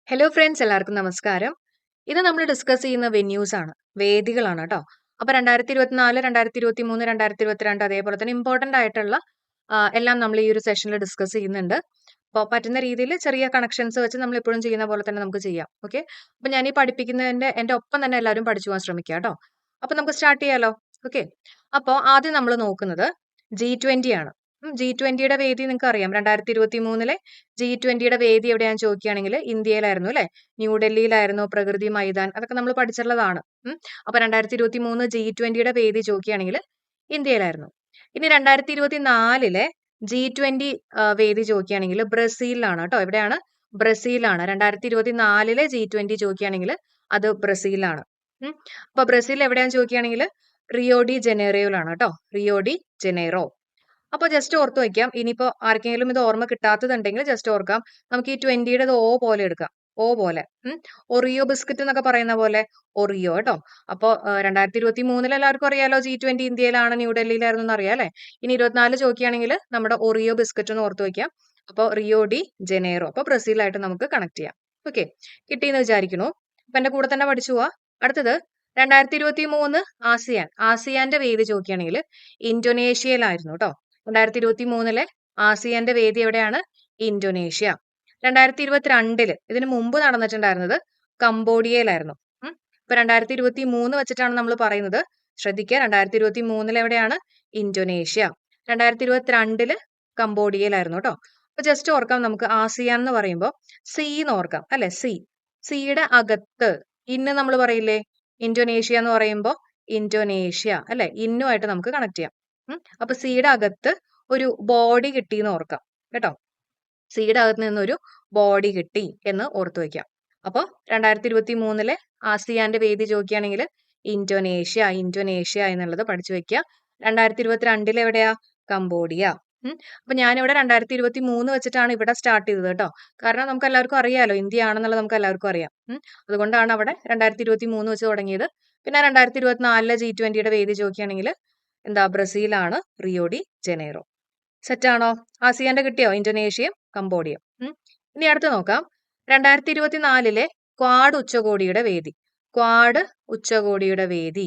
Hello friends, എല്ലാവർക്കും നമസ്കാരം. ഇത് നമ്മൾ ഡിസ്കസ് ചെയ്യുന്ന വെന്യൂസ് ആണ്, വേദികളാണ് കേട്ടോ. അപ്പൊ 2024, 2023, 2022 അതേപോലെ തന്നെ ഇമ്പോർട്ടന്റ് ആയിട്ടുള്ള എല്ലാം നമ്മൾ ഈ ഒരു സെഷനിൽ ഡിസ്കസ് ചെയ്യുന്നുണ്ട്. അപ്പോൾ പറ്റുന്ന രീതിയിൽ ചെറിയ കണക്ഷൻസ് വെച്ച് നമ്മൾ എപ്പോഴും ചെയ്യുന്ന പോലെ തന്നെ നമുക്ക് ചെയ്യാം. ഓക്കെ, അപ്പൊ ഞാൻ ഈ പഠിപ്പിക്കുന്നതിന്റെ എന്റെ ഒപ്പം തന്നെ എല്ലാവരും പഠിച്ചു പോകാൻ ശ്രമിക്കുക കേട്ടോ. അപ്പൊ നമുക്ക് സ്റ്റാർട്ട് ചെയ്യാലോ. ഓക്കെ, അപ്പോൾ ആദ്യം നമ്മൾ നോക്കുന്നത് G20 ആണ്. G20യുടെ വേദി നിങ്ങൾക്ക് അറിയാം. 2023 G20യുടെ വേദി എവിടെയാണെന്ന് ചോദിക്കുകയാണെങ്കിൽ ഇന്ത്യയിലായിരുന്നു അല്ലെ, ന്യൂഡൽഹിയിലായിരുന്നു, പ്രകൃതി മൈതാൻ, അതൊക്കെ നമ്മൾ പഠിച്ചിട്ടുള്ളതാണ്. അപ്പൊ 2023 G20യുടെ വേദി ചോദിക്കുകയാണെങ്കിൽ ഇന്ത്യയിലായിരുന്നു. ഇനി 2024 G20 വേദി ചോദിക്കുകയാണെങ്കിൽ ബ്രസീലിലാണ് കേട്ടോ. എവിടെയാണ്? ബ്രസീലാണ്. 2024 G20 ചോദിക്കുകയാണെങ്കിൽ അത് ബ്രസീലാണ്. അപ്പൊ ബ്രസീൽ എവിടെയാണെന്ന് ചോദിക്കുകയാണെങ്കിൽ റിയോ ഡി ജനീറോയിലാണ് കേട്ടോ. Rio de Janeiro. അപ്പോൾ ജസ്റ്റ് ഓർത്ത് വയ്ക്കാം. ഇനിയിപ്പോ ആർക്കെങ്കിലും ഇത് ഓർമ്മ കിട്ടാത്തതുണ്ടെങ്കിൽ ജസ്റ്റ് ഓർക്കാം. നമുക്ക് ഈ 20യുടെ ഓ പോലെ എടുക്കാം. ഓ പോലെ. ഒറിയോ ബിസ്ക്കറ്റ് എന്നൊക്കെ പറയുന്ന പോലെ ഒറിയോ കേട്ടോ. അപ്പോൾ 2023 എല്ലാവർക്കും അറിയാലോ, G20 ഇന്ത്യയിലാണ്, ന്യൂഡൽഹിയിലായിരുന്നു എന്ന് അറിയാം അല്ലെ. ഇനി 24 ചോദിക്കുകയാണെങ്കിൽ നമ്മുടെ ഒറിയോ ബിസ്ക്കറ്റ് എന്ന് ഓർത്ത് വയ്ക്കാം. അപ്പോൾ റിയോ ഡി ജനേറോ, അപ്പോൾ ബ്രസീലായിട്ട് നമുക്ക് കണക്ട് ചെയ്യാം. ഓക്കെ, കിട്ടിയെന്ന് വിചാരിക്കുന്നു. അപ്പൊ എന്റെ കൂടെ തന്നെ പഠിച്ചു പോവാ. അടുത്തത് 2023 ആസിയാന്റെ വേദി ചോദിക്കുകയാണെങ്കിൽ ഇന്തോനേഷ്യയിലായിരുന്നു കേട്ടോ. 2023 ആസിയാന്റെ വേദി എവിടെയാണ്? ഇന്തോനേഷ്യ. 2022 ഇതിനു മുമ്പ് നടന്നിട്ടുണ്ടായിരുന്നത് കംബോഡിയയിലായിരുന്നു. ഇപ്പൊ 2023 വെച്ചിട്ടാണ് നമ്മൾ പറയുന്നത്. ശ്രദ്ധിക്കുക, 2023 എവിടെയാണ്? ഇന്തോനേഷ്യ. 2022 കംബോഡിയയിലായിരുന്നു കേട്ടോ. അപ്പൊ ജസ്റ്റ് ഓർക്കാം, നമുക്ക് ആസിയാൻ എന്ന് പറയുമ്പോൾ സി എന്ന് ഓർക്കാം അല്ലെ. സിയുടെ അകത്ത് ഇന്ന് നമ്മൾ പറയില്ലേ, ഇന്തോനേഷ്യ എന്ന് പറയുമ്പോൾ ഇന്തോനേഷ്യ അല്ലെ, ഇന്നുമായിട്ട് നമുക്ക് കണക്ട് ചെയ്യാം. അപ്പൊ സിയുടെ അകത്ത് ഒരു ബോഡി കിട്ടി എന്ന് ഓർക്കാം കേട്ടോ. സിയുടെ അകത്ത് നിന്നൊരു ബോഡി കിട്ടി എന്ന് ഓർത്തു വെക്കാം. അപ്പൊ 2023 ആസിയാന്റെ വേദി ചോദിക്കുകയാണെങ്കിൽ ഇന്തോനേഷ്യ എന്നുള്ളത് പഠിച്ചു വെക്കുക. 2022 എവിടെയാ? കംബോഡിയ. അപ്പൊ ഞാനിവിടെ 2023 വെച്ചിട്ടാണ് ഇവിടെ സ്റ്റാർട്ട് ചെയ്തത് കേട്ടോ. കാരണം നമുക്ക് എല്ലാവർക്കും അറിയാലോ, ഇന്ത്യ ആണെന്നുള്ളത് നമുക്ക് എല്ലാവർക്കും അറിയാം. അതുകൊണ്ടാണ് അവിടെ 2023 വെച്ച് തുടങ്ങിയത്. പിന്നെ 2024 G20യുടെ വേദി ചോദിക്കുകയാണെങ്കിൽ എന്താ? ബ്രസീലാണ്, റിയോ ഡി ജനീറോ. സെറ്റാണോ? ആസിയാന്റെ കിട്ടിയോ? ഇന്തോനേഷ്യയും കംബോഡിയയും. ഇനി അടുത്ത് നോക്കാം. 2024 ക്വാഡ് ഉച്ചകോടിയുടെ വേദി. ക്വാഡ് ഉച്ചകോടിയുടെ വേദി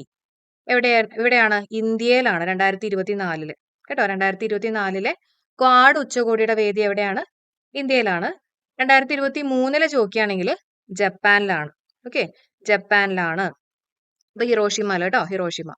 എവിടെയാണ്? ഇന്ത്യയിലാണ്. 2024 കേട്ടോ. 2024 ക്വാഡ് ഉച്ചകോടിയുടെ വേദി എവിടെയാണ്? ഇന്ത്യയിലാണ്. 2023 ചോദിക്കുകയാണെങ്കിൽ ജപ്പാനിലാണ്. ഓക്കെ, ജപ്പാനിലാണ്. ഇപ്പൊ ഹിറോഷിമ അല്ല കേട്ടോ, ഹിറോഷിമ.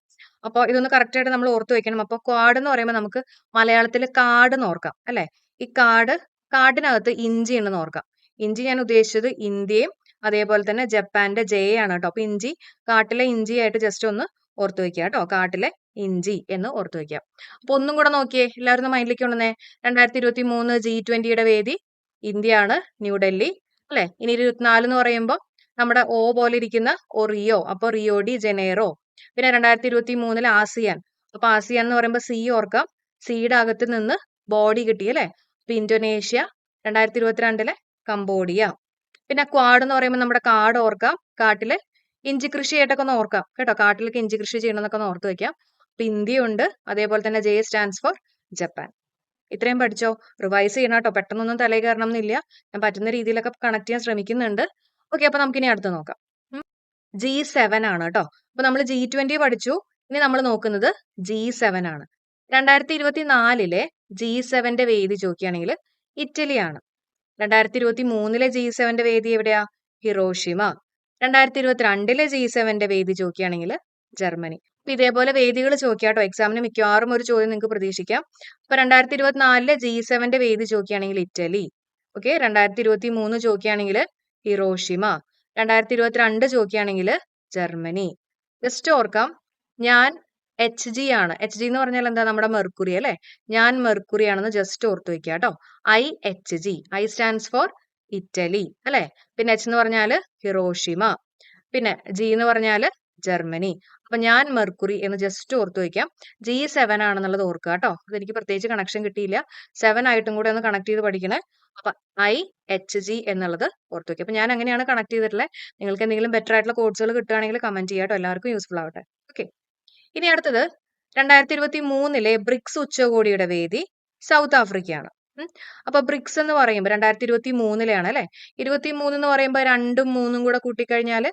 അപ്പോൾ ഇതൊന്ന് കറക്റ്റ് ആയിട്ട് നമ്മൾ ഓർത്ത് വെക്കണം. അപ്പോൾ ക്വാഡ് എന്ന് പറയുമ്പോൾ നമുക്ക് മലയാളത്തിൽ കാട് എന്ന് ഓർക്കാം അല്ലെ. ഈ കാടിനകത്ത് ഇഞ്ചി ഉണ്ടെന്ന് ഓർക്കാം. ഇഞ്ചി ഞാൻ ഉദ്ദേശിച്ചത് ഇന്ത്യയും അതേപോലെ തന്നെ ജപ്പാന്റെ ആണ് കേട്ടോ. അപ്പൊ ഇഞ്ചി, കാട്ടിലെ ഇഞ്ചി ആയിട്ട് ജസ്റ്റ് ഒന്ന് ഓർത്ത് വെക്കുക കേട്ടോ. കാട്ടിലെ ഇഞ്ചി എന്ന് ഓർത്ത് വെക്കാം. അപ്പൊ ഒന്നും കൂടെ നോക്കിയേ, എല്ലാവരും മൈൻഡിലേക്ക് കൊണ്ടുവന്നേ. 2023 G20യുടെ വേദി ഇന്ത്യയാണ്, ന്യൂഡൽഹി അല്ലെ. ഇനി 24 എന്ന് പറയുമ്പോൾ നമ്മുടെ ഓ പോലെ ഇരിക്കുന്ന ഒറിയോ, അപ്പൊ റിയോ ഡി ജനേറോ. പിന്നെ 2023 ആസിയാൻ. അപ്പൊ ആസിയാൻ എന്ന് പറയുമ്പോൾ സി ഓർക്കാം. സിയുടെ അകത്ത് നിന്ന് ബോഡി കിട്ടി അല്ലെ. അപ്പൊ ഇന്തോനേഷ്യ. 2022 കംബോഡിയ. പിന്നെ ക്വാഡ് എന്ന് പറയുമ്പോൾ നമ്മുടെ കാട് ഓർക്കാം. കാട്ടിലെ ഇഞ്ചി കൃഷിയായിട്ടൊക്കെ ഒന്ന് ഓർക്കാം കേട്ടോ. കാട്ടിലേക്ക് ഇഞ്ചി കൃഷി ചെയ്യണമെന്നൊക്കെ ഒന്ന് ഓർത്ത് വെക്കാം. അപ്പൊ ഇന്ത്യ ഉണ്ട്, അതേപോലെ തന്നെ J സ്റ്റാൻഡ്സ് ഫോർ ജപ്പാൻ. ഇത്രയും പഠിച്ചോ? റിവൈസ് ചെയ്യണം കേട്ടോ. പെട്ടെന്നൊന്നും തലയിൽ കയറണം എന്നില്ല. ഞാൻ പറ്റുന്ന രീതിയിലൊക്കെ കണക്ട് ചെയ്യാൻ ശ്രമിക്കുന്നുണ്ട്. ഓക്കെ, അപ്പൊ നമുക്കിനി അടുത്ത് നോക്കാം. G7 ആണ് കേട്ടോ. അപ്പൊ നമ്മൾ G20 പഠിച്ചു. ഇനി നമ്മൾ നോക്കുന്നത് G7 ആണ്. 2024 G7ന്റെ വേദി ചോദിക്കുകയാണെങ്കിൽ ഇറ്റലിയാണ്. 2023 G7ന്റെ വേദി എവിടെയാ? ഹിറോഷിമ. 2022 G7ന്റെ വേദി ചോദിക്കുകയാണെങ്കിൽ ജർമ്മനി. അപ്പൊ ഇതേപോലെ വേദികൾ ചോദിക്കാട്ടോ. എക്സാമിന് മിക്കവാറും ഒരു ചോദ്യം നിങ്ങൾക്ക് പ്രതീക്ഷിക്കാം. അപ്പൊ 2024 G7ന്റെ വേദി ചോദിക്കുകയാണെങ്കിൽ ഇറ്റലി. ഓക്കെ, 2023 ചോദിക്കുകയാണെങ്കിൽ ഹിറോഷിമ. 2022 ചോദിക്കുകയാണെങ്കിൽ ജർമ്മനി. ജസ്റ്റ് ഓർക്കാം, ഞാൻ HG ആണ്. HG എന്ന് പറഞ്ഞാൽ എന്താ? നമ്മുടെ മെർക്കുറി അല്ലെ. ഞാൻ മെർക്കുറി ആണെന്ന് ജസ്റ്റ് ഓർത്ത് വെക്കുക കേട്ടോ. IHG. I stands for Italy അല്ലെ. പിന്നെ H എന്ന് പറഞ്ഞാൽ ഹിറോഷിമ. പിന്നെ G എന്ന് പറഞ്ഞാൽ ജർമ്മനി. അപ്പൊ ഞാൻ മെർക്കുറി എന്ന് ജസ്റ്റ് ഓർത്ത് വെക്കാം. G7 ആണെന്നുള്ളത് ഓർക്കുക കേട്ടോ. അതെനിക്ക് പ്രത്യേകിച്ച് കണക്ഷൻ കിട്ടിയില്ല. 7 ആയിട്ടും കൂടെ ഒന്ന് കണക്ട് ചെയ്ത് പഠിക്കണേ. അപ്പൊ IHG എന്നുള്ളത് ഓർത്ത് വെക്കുക. അപ്പൊ ഞാൻ അങ്ങനെയാണ് കണക്ട് ചെയ്തിട്ടുള്ളത്. നിങ്ങൾക്ക് എന്തെങ്കിലും ബെറ്റർ ആയിട്ടുള്ള കോഴ്സുകൾ കിട്ടുകയാണെങ്കിൽ കമന്റ് ചെയ്യാട്ടോ. എല്ലാവർക്കും യൂസ്ഫുൾ ആവട്ടെ. ഓക്കെ, ഇനി അടുത്തത് 2023 ബ്രിക്സ് ഉച്ചകോടിയുടെ വേദി സൗത്ത് ആഫ്രിക്കയാണ്. അപ്പൊ ബ്രിക്സ് എന്ന് പറയുമ്പോൾ 2023 അല്ലെ, 23 എന്ന് പറയുമ്പോൾ 2ഉം 3ഉം കൂടെ കൂട്ടിക്കഴിഞ്ഞാൽ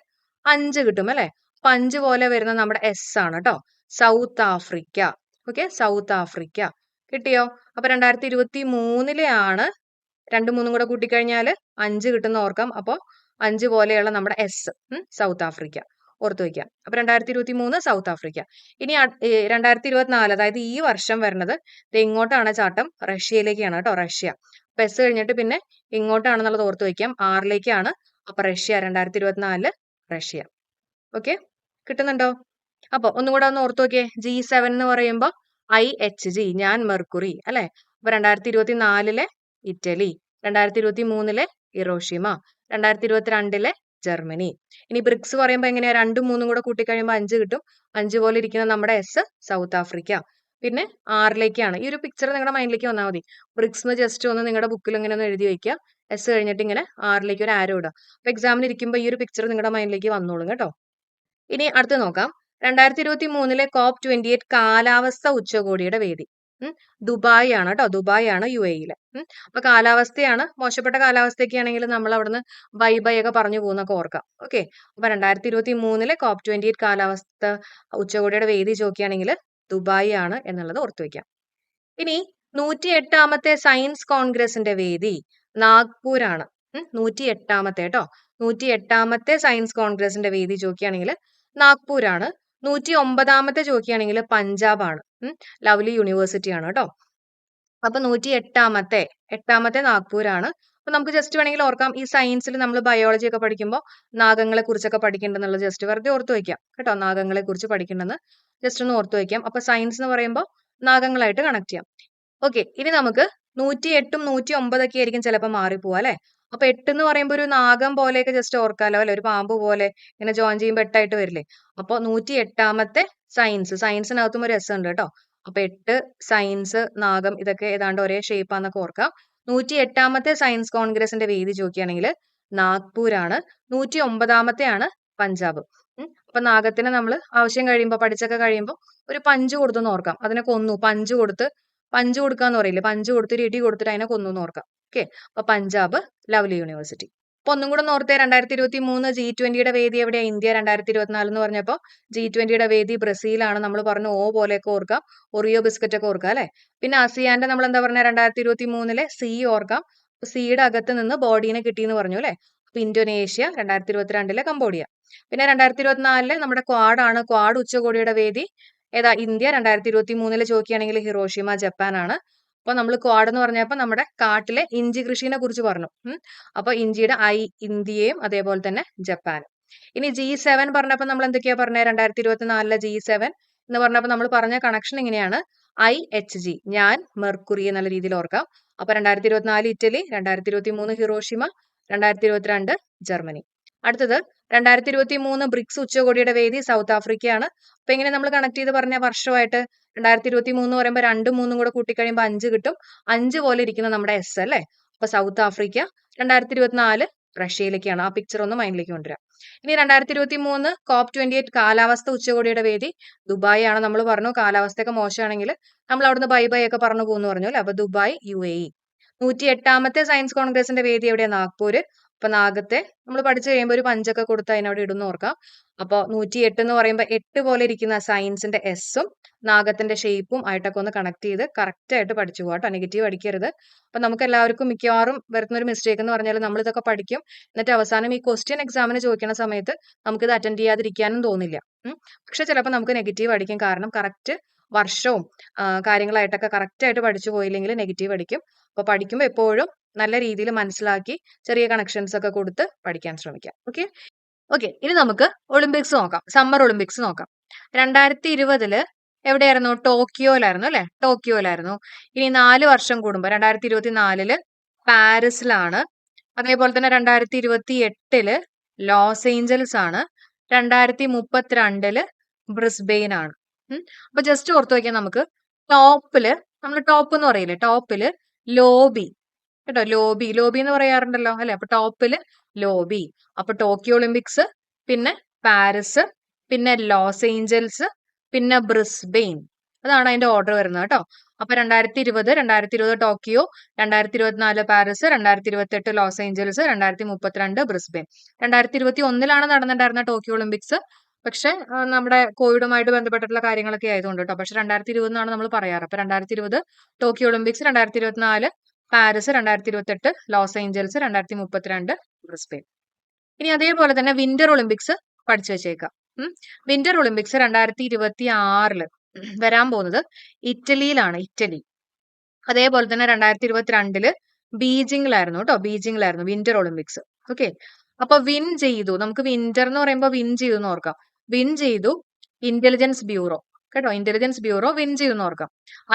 5 കിട്ടും അല്ലെ. അപ്പൊ 5 പോലെ വരുന്ന നമ്മുടെ എസ് ആണ് കേട്ടോ, south Africa. Okay, south Africa കിട്ടിയോ? അപ്പൊ 2023 ആണ് 2ഉം 3ഉം കൂടെ കൂട്ടിക്കഴിഞ്ഞാൽ 5 കിട്ടുന്ന ഓർക്കാം. അപ്പോൾ 5 പോലെയുള്ള നമ്മുടെ എസ്, സൗത്ത് ആഫ്രിക്ക ഓർത്ത് വയ്ക്കാം. അപ്പൊ 2023 സൗത്ത് ആഫ്രിക്ക. ഇനി 2024, അതായത് ഈ വർഷം വരുന്നത് ഇങ്ങോട്ടാണ് ചാട്ടം, റഷ്യയിലേക്കാണ് കേട്ടോ, റഷ്യ. അപ്പൊ എസ് കഴിഞ്ഞിട്ട് പിന്നെ ഇങ്ങോട്ടാണെന്നുള്ളത് ഓർത്ത് വയ്ക്കാം, ആറിലേക്കാണ്. അപ്പൊ റഷ്യ 2024 റഷ്യ. ഓക്കെ, കിട്ടുന്നുണ്ടോ? അപ്പൊ ഒന്നും കൂടെ ഒന്ന് ഓർത്ത് നോക്കിയേ. G7 എന്ന് പറയുമ്പോൾ IHG, ഞാൻ മെർക്കുറി അല്ലെ. അപ്പൊ 2024 ഇറ്റലി, 2023 ഹിറോഷിമ, 2022 ജർമ്മനി. ഇനി ബ്രിക്സ് പറയുമ്പോൾ എങ്ങനെയാ, 2ഉം 3ഉം കൂടെ കൂട്ടിക്കഴിയുമ്പോൾ 5 കിട്ടും. 5 പോലെ ഇരിക്കുന്ന നമ്മുടെ എസ്, സൗത്ത് ആഫ്രിക്ക. പിന്നെ 6ലേക്കാണ്. ഈ ഒരു പിക്ചർ നിങ്ങളുടെ മൈൻഡിലേക്ക് വന്നാൽ മതി. ബ്രിക്സ് ജസ്റ്റ് ഒന്ന് നിങ്ങളുടെ ബുക്കിൽ ഇങ്ങനെ ഒന്ന് എഴുതി വയ്ക്കുക. എസ് കഴിഞ്ഞിട്ട് ഇങ്ങനെ 6ലേക്ക് ഒരു ആരോ ഇടുക. അപ്പൊ എക്സാമിന് ഇരിക്കുമ്പോൾ ഈ ഒരു പിക്ചർ നിങ്ങളുടെ മൈൻഡിലേക്ക് വന്നോളും കേട്ടോ. ഇനി അടുത്ത് നോക്കാം. 2023 COP28 കാലാവസ്ഥ ഉച്ചകോടിയുടെ വേദി ദുബായ് ആണ് കേട്ടോ, ദുബായ് ആണ് UAE. അപ്പൊ കാലാവസ്ഥയാണ്, മോശപ്പെട്ട കാലാവസ്ഥയൊക്കെ ആണെങ്കിൽ നമ്മൾ അവിടുന്ന് ബൈ ബൈ ഒക്കെ പറഞ്ഞു പോകുന്നൊക്കെ ഓർക്കാം. ഓക്കെ, അപ്പൊ 2023 COP28 കാലാവസ്ഥ ഉച്ചകോടിയുടെ വേദി ചോദിക്കുകയാണെങ്കിൽ ദുബായ് ആണ് എന്നുള്ളത് ഓർത്തു വെക്കാം. ഇനി 108ാമത്തെ സയൻസ് കോൺഗ്രസിന്റെ വേദി നാഗ്പൂരാണ്. 108ാമത്തെ കേട്ടോ, 108ാമത്തെ സയൻസ് കോൺഗ്രസിന്റെ വേദി ചോദിക്കുകയാണെങ്കിൽ നാഗ്പൂരാണ്. 109ാമത്തെ ചോദിക്കുകയാണെങ്കിൽ പഞ്ചാബാണ്, ലവ്ലി യൂണിവേഴ്സിറ്റി ആണ് കേട്ടോ. അപ്പൊ 108ാമത്തെ നാഗ്പൂരാണ്. അപ്പൊ നമുക്ക് ജസ്റ്റ് വേണമെങ്കിൽ ഓർക്കാം, ഈ സയൻസിൽ നമ്മൾ ബയോളജി ഒക്കെ പഠിക്കുമ്പോൾ നാഗങ്ങളെ കുറിച്ചൊക്കെ പഠിക്കേണ്ടെന്നുള്ളത് ജസ്റ്റ് വെറുതെ ഓർത്ത് വയ്ക്കാം കേട്ടോ. നാഗങ്ങളെ കുറിച്ച് പഠിക്കേണ്ടെന്ന് ജസ്റ്റ് ഒന്ന് ഓർത്ത് വയ്ക്കാം. അപ്പൊ സയൻസ് എന്ന് പറയുമ്പോൾ നാഗങ്ങളായിട്ട് കണക്ട് ചെയ്യാം. ഓക്കെ, ഇനി നമുക്ക് 108ഉം 109 ആയിരിക്കും ചിലപ്പോൾ മാറിപ്പോവാ അല്ലെ. അപ്പൊ 8 എന്ന് പറയുമ്പോൾ ഒരു നാഗം പോലെയൊക്കെ ജസ്റ്റ് ഓർക്കാലോ അല്ലെ, ഒരു പാമ്പ് പോലെ ഇങ്ങനെ ജോയിൻ ചെയ്യുമ്പോൾ 8ആയിട്ട് വരില്ലേ. അപ്പൊ 108ാമത്തെ സയൻസിനകത്തും ഒരു എസ് ഉണ്ട് കേട്ടോ. അപ്പൊ 8 സയൻസ് നാഗം ഇതൊക്കെ ഏതാണ്ട് ഒരേ ഷേപ്പാന്നൊക്കെ ഓർക്കാം. 108ാമത്തെ സയൻസ് കോൺഗ്രസിന്റെ വേദി ചോദിക്കുകയാണെങ്കിൽ നാഗ്പൂരാണ്. 109ാമത്തെ ആണ് പഞ്ചാബ്. അപ്പൊ നാഗത്തിന് നമ്മൾ ആവശ്യം കഴിയുമ്പോൾ പഠിച്ചൊക്കെ കഴിയുമ്പോൾ ഒരു പഞ്ച് കൊടുത്തെന്ന് ഓർക്കാം. അതിനെ കൊന്നു, പഞ്ച് കൊടുക്കാന്ന് പറയില്ലേ, പഞ്ച് കൊടുത്തിട്ട് ഇടി കൊടുത്തിട്ട് അതിനെ കൊന്നു എന്ന് ഓർക്കാം. ഓക്കെ, അപ്പൊ പഞ്ചാബ് ലവ്ലി യൂണിവേഴ്സിറ്റി. അപ്പൊ ഒന്നും കൂടെ ഓർത്തേ, 2023 G20യുടെ വേദി എവിടെയാ? ഇന്ത്യ. 2024 എന്ന് പറഞ്ഞപ്പോൾ G20യുടെ വേദി ബ്രസീലാണ്. നമ്മൾ പറഞ്ഞു ഓ പോലെയൊക്കെ ഓർക്കാം, ഒറിയോ ബിസ്ക്കറ്റ് ഒക്കെ ഓർക്കാം അല്ലെ. പിന്നെ ASEAന്റെ നമ്മൾ എന്താ പറഞ്ഞ, 2023 സി ഓർക്കാം. സിയുടെ അകത്ത് നിന്ന് ബോഡീനെ കിട്ടിയെന്ന് പറഞ്ഞു അല്ലെ. അപ്പൊ ഇന്തോനേഷ്യ, 2022 കംബോഡിയ. പിന്നെ 2024 നമ്മുടെ ക്വാഡ് ആണ്. ക്വാഡ് ഉച്ചകോടിയുടെ വേദി ഏതാ? ഇന്ത്യ. 2023 ചോദിക്കുകയാണെങ്കിൽ ഹിറോഷിമ, ജപ്പാൻ ആണ്. അപ്പൊ നമ്മൾ ക്വാഡ് എന്ന് പറഞ്ഞപ്പോൾ നമ്മുടെ കാട്ടിലെ ഇഞ്ചി കൃഷിനെ കുറിച്ച് പറഞ്ഞു. അപ്പൊ ഇഞ്ചിയുടെ ഇന്ത്യയും അതേപോലെ തന്നെ ജപ്പാനും. ഇനി G7 പറഞ്ഞപ്പോൾ നമ്മൾ എന്തൊക്കെയാ പറഞ്ഞത്? 2024 G7 എന്ന് പറഞ്ഞപ്പോൾ നമ്മൾ പറഞ്ഞ കണക്ഷൻ ഇങ്ങനെയാണ്, IHG, ഞാൻ മെർക്കുറി എന്നുള്ള രീതിയിൽ ഓർക്കാം. അപ്പൊ 2024 ഇറ്റലി, 2023 ഹിറോഷിമ, 2022 ജർമ്മനി. അടുത്തത് 2023 ബ്രിക്സ് ഉച്ചകോടിയുടെ വേദി സൗത്ത് ആഫ്രിക്കയാണ്. അപ്പൊ എങ്ങനെ നമ്മൾ കണക്ട് ചെയ്ത് പറഞ്ഞ വർഷമായിട്ട് 2023 എന്ന് പറയുമ്പോൾ 2ഉം 3ഉം കൂടെ കൂട്ടിക്കഴിയുമ്പോൾ 5 കിട്ടും. 5 പോലെ ഇരിക്കുന്ന നമ്മുടെ എസ് അല്ലേ. അപ്പൊ സൗത്ത് ആഫ്രിക്ക. 2024 റഷ്യയിലേക്കാണ്. ആ പിക്ചർ ഒന്ന് മൈൻഡിലേക്ക് കൊണ്ടുവരാം. ഇനി 2023 COP28 കാലാവസ്ഥ ഉച്ചകോടിയുടെ വേദി ദുബായ് ആണ്. നമ്മൾ പറഞ്ഞു കാലാവസ്ഥയൊക്കെ മോശമാണെങ്കിൽ നമ്മൾ അവിടുന്ന് ബൈ ബൈ ഒക്കെ പറഞ്ഞു പോകുന്നു പറഞ്ഞു അല്ലെ. അപ്പൊ ദുബായ് UAE. 108ാമത്തെ സയൻസ് കോൺഗ്രസിന്റെ വേദി എവിടെയാണ്? നാഗ്പൂര്. അപ്പൊ നാഗത്തെ നമ്മൾ പഠിച്ചു കഴിയുമ്പോൾ ഒരു പഞ്ചൊക്കെ കൊടുത്ത് അതിനവിടെ ഇടുന്ന ഓർക്കാം. അപ്പൊ 108 എന്ന് പറയുമ്പോൾ 8 പോലെ ഇരിക്കുന്ന സയൻസിന്റെ എസ്സും നാഗത്തിന്റെ ഷേപ്പും ആയിട്ടൊക്കെ ഒന്ന് കണക്ട് ചെയ്ത് കറക്റ്റ് ആയിട്ട് പഠിച്ചു പോകാം. നെഗറ്റീവ് അടിക്കരുത്. അപ്പൊ നമുക്ക് എല്ലാവർക്കും മിക്കവാറും വരുന്ന ഒരു മിസ്റ്റേക്ക് എന്ന് പറഞ്ഞാൽ നമ്മൾ ഇതൊക്കെ പഠിക്കും, എന്നിട്ട് അവസാനം ഈ ക്വസ്റ്റ്യൻ എക്സാമിന് ചോദിക്കുന്ന സമയത്ത് നമുക്കിത് അറ്റൻഡ് ചെയ്യാതിരിക്കാനും തോന്നില്ല. പക്ഷെ ചിലപ്പോൾ നമുക്ക് നെഗറ്റീവ് അടിക്കും. കാരണം കറക്റ്റ് വർഷവും കാര്യങ്ങളായിട്ടൊക്കെ കറക്റ്റ് ആയിട്ട് പഠിച്ചു പോയില്ലെങ്കിൽ നെഗറ്റീവ് അടിക്കും. അപ്പൊ പഠിക്കുമ്പോൾ എപ്പോഴും നല്ല രീതിയിൽ മനസ്സിലാക്കി ചെറിയ കണക്ഷൻസ് ഒക്കെ കൊടുത്ത് പഠിക്കാൻ ശ്രമിക്കാം. ഓക്കെ, ഇനി നമുക്ക് ഒളിമ്പിക്സ് നോക്കാം. സമ്മർ ഒളിമ്പിക്സ് നോക്കാം. 2020 എവിടെയായിരുന്നു? ടോക്കിയോയിലായിരുന്നു അല്ലെ. ടോക്കിയോയിലായിരുന്നു. ഇനി 4 വർഷം കൂടുമ്പോൾ 2024 പാരീസിലാണ്. അതേപോലെ തന്നെ 2028 ലോസ് ഏഞ്ചൽസ് ആണ്. 2032 ബ്രിസ്ബെയിൻ ആണ്. അപ്പൊ ജസ്റ്റ് ഓർത്ത് വയ്ക്കാം, നമുക്ക് ടോപ്പില്, നമ്മൾ ടോപ്പ് എന്ന് പറയില്ലേ, ടോപ്പില് ലോബി കേട്ടോ, ലോബി എന്ന് പറയാറുണ്ടല്ലോ അല്ലെ. അപ്പൊ ടോപ്പില് ലോബി. അപ്പൊ ടോക്കിയോ ഒളിമ്പിക്സ്, പിന്നെ പാരീസ്, പിന്നെ ലോസ് ഏഞ്ചൽസ്, പിന്നെ ബ്രിസ്ബെയിൻ. അതാണ് അതിന്റെ ഓർഡർ വരുന്നത് കേട്ടോ. അപ്പൊ 2020 Tokyo, 2024 Paris, 2028 Los Angeles, 2032 Brisbane. 2021 നടന്നിട്ടുണ്ടായിരുന്ന ടോക്കിയോ ഒളിമ്പിക്സ്. പക്ഷെ നമ്മുടെ കോവിഡുമായിട്ട് ബന്ധപ്പെട്ടിട്ടുള്ള കാര്യങ്ങളൊക്കെ ആയതുകൊണ്ട് കേട്ടോ. പക്ഷെ 2020 നമ്മൾ പറയാറ്. അപ്പൊ 2020 Tokyo Olympics, 2024 Paris, 2028 Los Angeles, 2032 Brisbane. ഇനി അതേപോലെ തന്നെ വിന്റർ ഒളിമ്പിക്സ് പഠിച്ചു വെച്ചേക്കാം. വിന്റർ ഒളിമ്പിക്സ് 2026 വരാൻ പോകുന്നത് ഇറ്റലിയിലാണ്. ഇറ്റലി. അതേപോലെ തന്നെ 2022 ബീജിംഗിലായിരുന്നു കേട്ടോ. ബീജിംഗിലായിരുന്നു വിന്റർ ഒളിമ്പിക്സ്. ഓക്കെ. അപ്പൊ വിൻ ചെയ്തു. നമുക്ക് വിന്റർ എന്ന് പറയുമ്പോൾ വിൻ ചെയ്തു എന്ന് ഓർക്കാം. വിൻ ചെയ്തു ഇന്റലിജൻസ് ബ്യൂറോ കേട്ടോ. ഇന്റലിജൻസ് ബ്യൂറോ വിൻ ചെയ്തു എന്ന് ഓർക്കാം.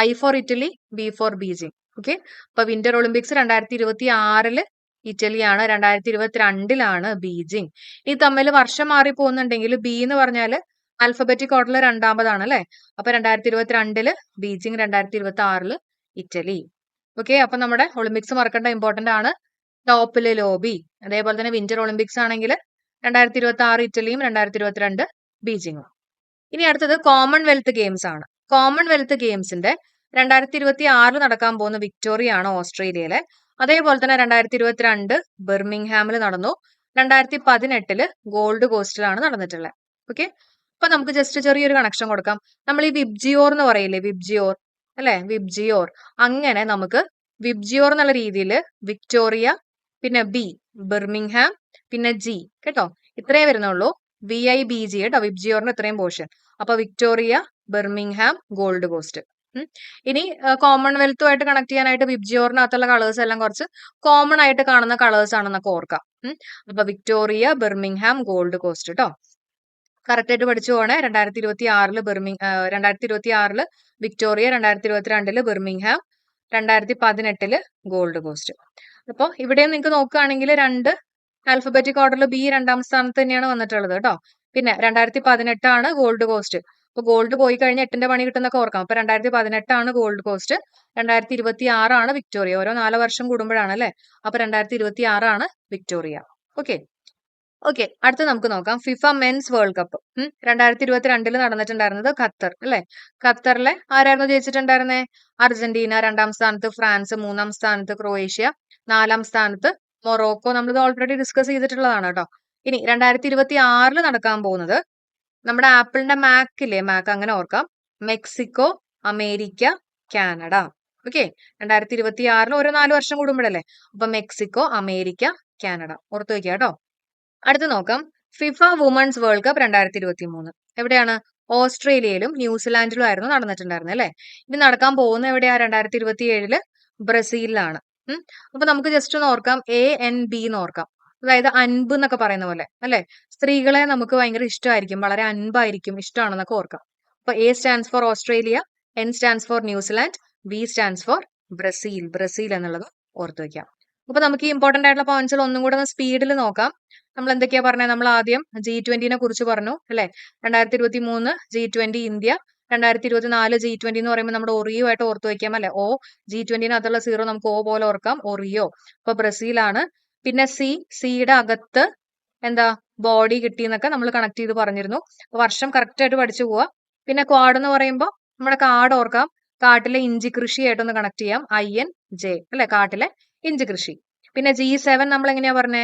I for Italy, B for Beijing. Okay. അപ്പൊ വിന്റർ ഒളിമ്പിക്സ് 2026 ഇറ്റലിയാണ്, 2022 ബീജിംഗ്. ഈ തമ്മിൽ വർഷം മാറി പോകുന്നുണ്ടെങ്കിൽ ബി എന്ന് പറഞ്ഞാൽ ആൽഫബറ്റിക് ഓർഡറിൽ രണ്ടാമതാണ് അല്ലെ. അപ്പൊ 2022 ബീജിംഗ്, 2026 ഇറ്റലി. ഓക്കെ. അപ്പൊ നമ്മുടെ ഒളിമ്പിക്സ് മറക്കേണ്ട, ഇമ്പോർട്ടന്റ് ആണ്. ടോപ്പില് ലോബി. അതേപോലെ തന്നെ വിന്റർ ഒളിമ്പിക്സ് ആണെങ്കിൽ 2026 ഇറ്റലിയും 2022 ബീജിംഗും. ഇനി അടുത്തത് കോമൺവെൽത്ത് ഗെയിംസ് ആണ്. കോമൺവെൽത്ത് ഗെയിംസിന്റെ 2026 നടക്കാൻ പോകുന്ന വിക്ടോറിയ ആണ് ഓസ്ട്രേലിയയിലെ. അതേപോലെ തന്നെ 2022 ബെർമിംഗ്ഹാമിൽ നടന്നു. 2018 ഗോൾഡ് കോസ്റ്റിലാണ് നടന്നിട്ടുള്ളത്. ഓക്കെ. അപ്പൊ നമുക്ക് ജസ്റ്റ് ചെറിയൊരു കണക്ഷൻ കൊടുക്കാം. നമ്മൾ ഈ വിബ്ജിയോർ എന്ന് പറയില്ലേ, വിബ്ജിയോർ അല്ലെ, വിബ്ജിയോർ. അങ്ങനെ നമുക്ക് വിബ്ജിയോർ എന്നുള്ള രീതിയിൽ വിക്ടോറിയ, പിന്നെ ബി ബെർമിംഗ്ഹാം, പിന്നെ ജി കേട്ടോ, ഇത്രേ വരുന്നുള്ളൂ. VIBG കേട്ടോ, വിബ്ജിയോറിന്റെ ഇത്രയും പോർഷൻ. അപ്പൊ വിക്ടോറിയ, ബെർമിംഗ്ഹാം, ഗോൾഡ് കോസ്റ്റ്. ഇനി കോമൺവെൽത്തുമായിട്ട് കണക്ട് ചെയ്യാനായിട്ട് വിബ്ജിയോറിനകത്തുള്ള കളേഴ്സ് എല്ലാം കുറച്ച് കോമൺ ആയിട്ട് കാണുന്ന കളേഴ്സ് ആണെന്നൊക്കെ ഓർക്കാം. അപ്പൊ വിക്ടോറിയ, ബെർമിംഗ്ഹാം, ഗോൾഡ് കോസ്റ്റ് കേട്ടോ. കറക്റ്റ് ആയിട്ട് പഠിച്ചു പോണേ. 2026 വിക്ടോറിയ, 2022 ബെർമിംഗ്ഹാം, 2018 ഗോൾഡ് കോസ്റ്റ്. അപ്പൊ ഇവിടെ നിങ്ങൾക്ക് നോക്കുകയാണെങ്കിൽ 2 ആൽഫബറ്റിക് ഓർഡറിൽ ബി രണ്ടാം സ്ഥാനത്ത് തന്നെയാണ് വന്നിട്ടുള്ളത് കേട്ടോ. പിന്നെ 2018 ഗോൾഡ് കോസ്റ്റ്. അപ്പൊ ഗോൾഡ് പോയി കഴിഞ്ഞാൽ 8ന്റെ പണി കിട്ടുന്നൊക്കെ ഓർക്കാം. അപ്പൊ 2018 ഗോൾഡ് കോസ്റ്റ്, 2026 വിക്ടോറിയ. ഓരോ 4 വർഷം കൂടുമ്പോഴാണ് അല്ലെ. അപ്പൊ 2026 വിക്ടോറിയ. ഓക്കെ. ഓക്കെ. അടുത്ത് നമുക്ക് നോക്കാം ഫിഫ മെൻസ് വേൾഡ് കപ്പ്. 2022 നടന്നിട്ടുണ്ടായിരുന്നത് ഖത്തർ അല്ലെ. ഖത്തറിലെ ആരായിരുന്നു ജയിച്ചിട്ടുണ്ടായിരുന്നേ? അർജന്റീന. 2ാം സ്ഥാനത്ത് ഫ്രാൻസ്, 3ാം സ്ഥാനത്ത് ക്രൊയേഷ്യ, 4ാം സ്ഥാനത്ത് മൊറോക്കോ. നമ്മളിത് ഓൾറെഡി ഡിസ്കസ് ചെയ്തിട്ടുള്ളതാണ് കേട്ടോ. ഇനി 2026 നടക്കാൻ പോകുന്നത് നമ്മുടെ ആപ്പിളിന്റെ മാക് ഇല്ലേ, മാക് അങ്ങനെ ഓർക്കാം. Mexico, America, Canada. ഓക്കെ. 2026 ഓരോ 4 വർഷം കൂടുമ്പോഴല്ലേ. അപ്പൊ മെക്സിക്കോ, അമേരിക്ക, കാനഡ ഓർത്ത് വെക്കുക കേട്ടോ. അടുത്ത് നോക്കാം ഫിഫ വുമൺസ് വേൾഡ് കപ്പ് 2023. എവിടെയാണ്? ഓസ്ട്രേലിയയിലും ന്യൂസിലാൻഡിലും ആയിരുന്നു നടന്നിട്ടുണ്ടായിരുന്നത് അല്ലെ. ഇത് നടക്കാൻ പോകുന്ന എവിടെയാ? 2027 ബ്രസീലിലാണ്. അപ്പൊ നമുക്ക് ജസ്റ്റ് ഒന്ന് ഓർക്കാം, ANB എന്ന് ഓർക്കാം. അതായത് അൻപ് എന്നൊക്കെ പറയുന്ന പോലെ അല്ലെ. സ്ത്രീകളെ നമുക്ക് ഭയങ്കര ഇഷ്ടമായിരിക്കും, വളരെ അൻപായിരിക്കും, ഇഷ്ടമാണെന്നൊക്കെ ഓർക്കാം. അപ്പൊ A stands for Australia, N stands for New Zealand, B stands for Brazil. Brazil എന്നുള്ളത് ഓർത്ത് വെക്കാം. അപ്പൊ നമുക്ക് ഈ ഇമ്പോർട്ടന്റ് ആയിട്ടുള്ള പോയിന്റ്സുകൾ ഒന്നും കൂടെ ഒന്ന് സ്പീഡിൽ നോക്കാം. നമ്മൾ എന്തൊക്കെയാ പറഞ്ഞത്? നമ്മൾ ആദ്യം G20നെ കുറിച്ച് പറഞ്ഞു അല്ലെ. 2023 G20 ഇന്ത്യ, 2024 G20 എന്ന് പറയുമ്പോൾ നമ്മുടെ ഒറിയോ ആയിട്ട് ഓർത്ത് വെക്കാം അല്ലെ. G20നകത്തുള്ള 0 നമുക്ക് O പോലെ ഓർക്കാം, ഒറിയോ. അപ്പൊ ബ്രസീലാണ്. പിന്നെ സിയുടെ അകത്ത് എന്താ ബോഡി കിട്ടി എന്നൊക്കെ നമ്മൾ കണക്ട് ചെയ്ത് പറഞ്ഞിരുന്നു. വർഷം കറക്റ്റ് ആയിട്ട് പഠിച്ചു പോവാ. പിന്നെ ക്വാഡ് എന്ന് പറയുമ്പോൾ നമ്മുടെ കാട് ഓർക്കാം. കാട്ടിലെ ഇഞ്ചി കൃഷിയായിട്ടൊന്ന് കണക്ട് ചെയ്യാം. INJ അല്ലെ, കാട്ടിലെ ഇഞ്ചി കൃഷി. പിന്നെ G7 നമ്മൾ എങ്ങനെയാ പറഞ്ഞേ?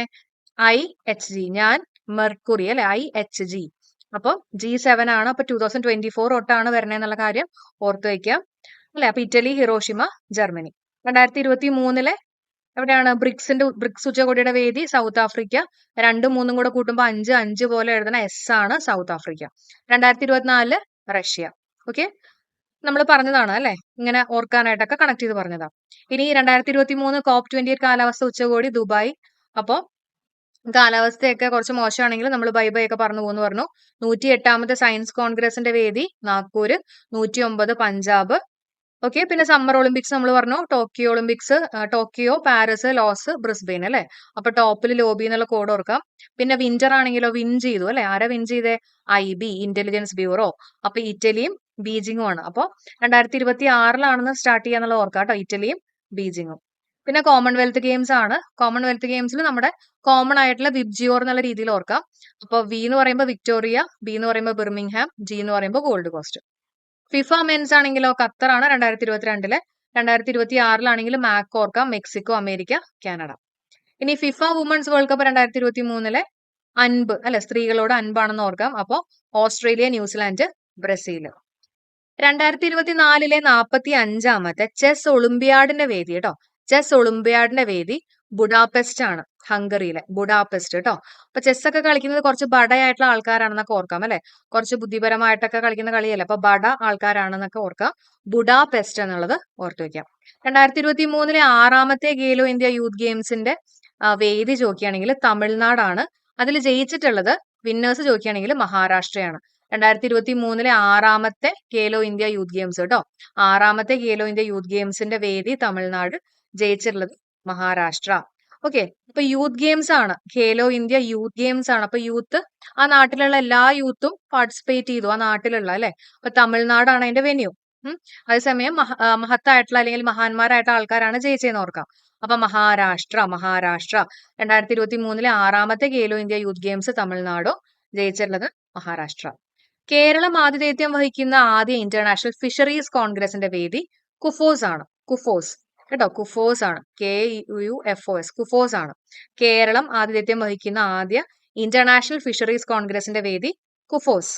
IHG, ഞാൻ മെർക്കുറി അല്ലെ, IHG. അപ്പൊ G7 ആണ്. അപ്പൊ 2024 തൊട്ടാണ് വരണേന്നുള്ള കാര്യം ഓർത്ത് വയ്ക്കാം അല്ലെ. അപ്പൊ ഇറ്റലി, ഹിറോഷിമ, ജർമ്മനി. 2023 എവിടെയാണ്? ബ്രിക്സ് ഉച്ചകോടിയുടെ വേദി സൗത്ത് ആഫ്രിക്ക. 2ഉം 3ഉം കൂടെ കൂട്ടുമ്പോൾ 5, 5 പോലെ എഴുതണ S ആണ് സൗത്ത് ആഫ്രിക്ക. 2024 റഷ്യ. ഓക്കെ. നമ്മൾ പറഞ്ഞതാണ് അല്ലെ, ഇങ്ങനെ ഓർക്കാനായിട്ടൊക്കെ കണക്ട് ചെയ്ത് പറഞ്ഞതാ. ഇനി 2023 COP28 കാലാവസ്ഥ ഉച്ചകോടി ദുബായ്. അപ്പൊ കാലാവസ്ഥയൊക്കെ കുറച്ച് മോശമാണെങ്കിൽ നമ്മൾ ബൈ ബൈ ഒക്കെ പറഞ്ഞു പോകുന്നു പറഞ്ഞു. 108ാമത്തെ സയൻസ് കോൺഗ്രസിന്റെ വേദി നാഗ്പൂര്, 109 പഞ്ചാബ്. ഓക്കെ. പിന്നെ സമ്മർ ഒളിമ്പിക്സ് നമ്മൾ പറഞ്ഞു. Tokyo Olympics, Tokyo, Paris, Los, Brisbane അല്ലെ. അപ്പൊ ടോപ്പിൽ ലോബി എന്നുള്ള കോഡ് ഓർക്കാം. പിന്നെ വിന്റർ ആണെങ്കിലോ വിൻ ചെയ്തു അല്ലെ. ആരാ വിൻ ചെയ്തേ? IB, intelligence bureau. അപ്പൊ ഇറ്റലിയും ബീജിംഗും ആണ്. അപ്പൊ 2026 സ്റ്റാർട്ട് ചെയ്യാന്നുള്ളത് ഓർക്കാം കേട്ടോ, ഇറ്റലിയും ബീജിംഗും. പിന്നെ കോമൺവെൽത്ത് ഗെയിംസ് ആണ്. കോമൺവെൽത്ത് ഗെയിംസിൽ നമ്മുടെ കോമൺ ആയിട്ടുള്ള വിബ്ജിയോർ എന്നുള്ള രീതിയിൽ ഓർക്കാം. അപ്പൊ V എന്ന് പറയുമ്പോൾ വിക്ടോറിയ, B എന്ന് പറയുമ്പോൾ ബെർമിംഗ്ഹാം, G എന്ന് പറയുമ്പോൾ ഗോൾഡ് കോസ്റ്റ്. ഫിഫ മെൻസ് ആണെങ്കിലോ ഖത്തറാണ് 2022. 2026 മാക് ഓർക്കാം, മെക്സിക്കോ, അമേരിക്ക, കാനഡ. ഇനി FIFA women's world cup 2023 Anbu അല്ലെ, സ്ത്രീകളോട് അൻപാണെന്ന് ഓർക്കാം. അപ്പോ ഓസ്ട്രേലിയ, ന്യൂസിലാൻഡ്, ബ്രസീൽ. 2024 45ാമത്തെ ചെസ് ഒളിമ്പിയാഡിന്റെ വേദി കേട്ടോ. ചെസ് ഒളിമ്പിയാഡിന്റെ വേദി ബുഡാപെസ്റ്റ് ആണ്, ഹംഗറിയിലെ ബുഡാപെസ്റ്റ് കേട്ടോ. അപ്പൊ ചെസ് ഒക്കെ കളിക്കുന്നത് കുറച്ച് ബഡയായിട്ടുള്ള ആൾക്കാരാണെന്നൊക്കെ ഓർക്കാം അല്ലെ, കുറച്ച് ബുദ്ധിപരമായിട്ടൊക്കെ കളിക്കുന്ന കളിയല്ലേ, അപ്പൊ ബഡ ആൾക്കാരാണെന്നൊക്കെ ഓർക്കാം. ബുഡാപെസ്റ്റ് എന്നുള്ളത് ഓർത്തു വെക്കാം. 2023 6ാമത്തെ ഖേലോ ഇന്ത്യ യൂത്ത് ഗെയിംസിന്റെ വേദി ചോദിക്കുകയാണെങ്കിൽ തമിഴ്നാടാണ്. അതിൽ ജയിച്ചിട്ടുള്ളത് വിന്നേഴ്സ് ചോദിക്കുകയാണെങ്കിൽ മഹാരാഷ്ട്രയാണ്. 2023 6ാമത്തെ ഖേലോ ഇന്ത്യ യൂത്ത് ഗെയിംസ് കേട്ടോ. 6ാമത്തെ ഖേലോ ഇന്ത്യ യൂത്ത് ഗെയിംസിന്റെ വേദി തമിഴ്നാട്, ജയിച്ചിട്ടുള്ളത് മഹാരാഷ്ട്ര. ഓക്കെ, അപ്പൊ യൂത്ത് ഗെയിംസ് ആണ്, ഖേലോ ഇന്ത്യ യൂത്ത് ഗെയിംസ് ആണ്. അപ്പൊ യൂത്ത്, ആ നാട്ടിലുള്ള എല്ലാ യൂത്തും പാർട്ടിസിപ്പേറ്റ് ചെയ്തു, ആ നാട്ടിലുള്ള അല്ലെ. അപ്പൊ തമിഴ്നാടാണ് അതിന്റെ വെന്യൂ. അതേസമയം മഹത്തായിട്ടുള്ള അല്ലെങ്കിൽ മഹാന്മാരായിട്ടുള്ള ആൾക്കാരാണ് ജയിച്ചതെന്ന് ഓർക്കാം. അപ്പൊ മഹാരാഷ്ട്ര 2023 6ാമത്തെ ഖേലോ ഇന്ത്യ യൂത്ത് ഗെയിംസ് തമിഴ്നാടോ, ജയിച്ചിട്ടുള്ളത് മഹാരാഷ്ട്ര. കേരളം ആതിഥേയത്വം വഹിക്കുന്ന ആദ്യ ഇന്റർനാഷണൽ ഫിഷറീസ് കോൺഗ്രസിന്റെ വേദി കുഫോസ് ആണ്. കുഫോസ് കേട്ടോ, കുഫോസ് ആണ്, KUFOS, കുഫോസ് ആണ്. കേരളം ആതിഥേയത്വം വഹിക്കുന്ന ആദ്യ ഇന്റർനാഷണൽ ഫിഷറീസ് കോൺഗ്രസിന്റെ വേദി കുഫോസ്.